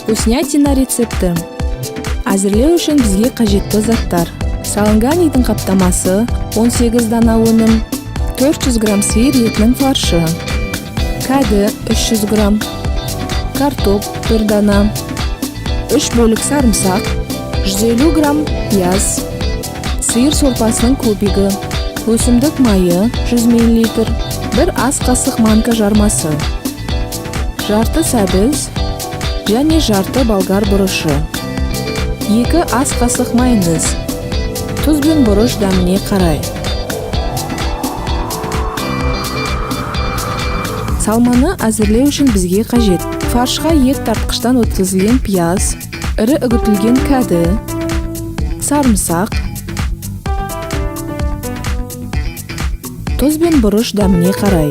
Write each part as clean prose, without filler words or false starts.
Вкуснятина рецепті. Әзірлеу үшін бізге қажетті заттар: саланганидың қаптамасы, 18 дана өнім, 400 грамм сиыр етінің фаршы, кәді 300 грамм, картоп 1 дана, 3 бөлік сарымсақ, 150 грамм пияз, сиыр сорпасының көбігі, өсімдік майы 100 мл, 1 ас қасық манка жармасы, жарты сәбіз және жарты болгар бұрышы, 2 ас қасық майонез, тұз бен бұрыш дәміне қарай. Салманы әзірлеу үшін бізге қажет: фаршқа ет тартқыштан өткізілген пияз, ірі үгітілген кәді, сарымсақ, тұз бен бұрыш дәміне қарай.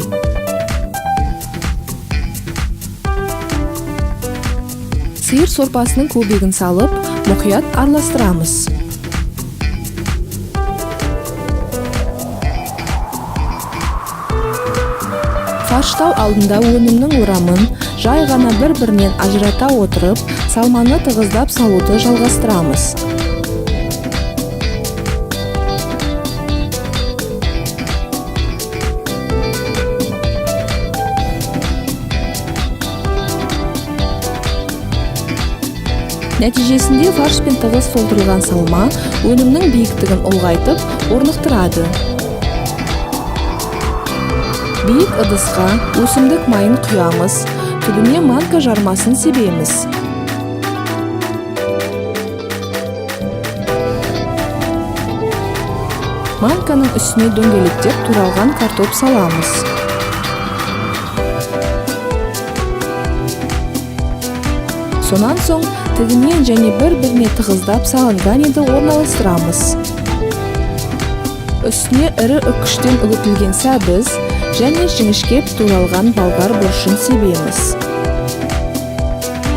Сиыр сорпасының көбігін салып, мұқият араластырамыз. Фарштау алдында өнімнің орамын жай ғана бір-бірінен ажырата отырып, салманы тығыздап салуды жалғастырамыз. Нәтижесінде фаршпен тығыз толтырылған салма өнімнің биіктігін ұлғайтып, орнықтырады. Биік ыдысқа өсімдік майын құямыз, түбіне манка жармасын себеміз. Манканың үстіне дөңгелектеп туралған картоп саламыз. Сонан соң тігінен және бір-біріне тығыздап саланганиді орналастырамыз. Үстіне ірі үккіштен үгітілген сәбіз және жіңішкеп туралған болгар бұрышын себеміз.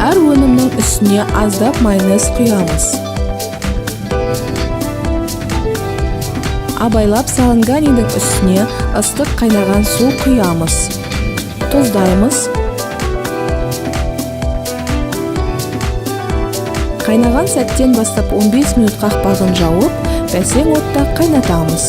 Әр өнімнің үстіне аздап майонез құямыз. Абайлап саланганидың үстіне ыстық қайнаған су құямыз. Тұздаймыз. Қайнаған сәттен бастап 15 минут қақпағын жауып, бәсең отта қайнатамыз.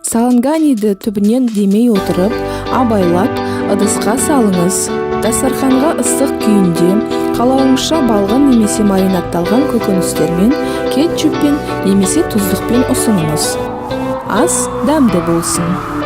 Саланганиді түбінен демей отырып, абайлап, ыдысқа салыңыз. Дастарханға ыстық күйінде қалауыңызша балғын немесе маринатталған көкөністермен, кетчуппен немесе тұздықпен ұсыныңыз. Ас дәмді болсын.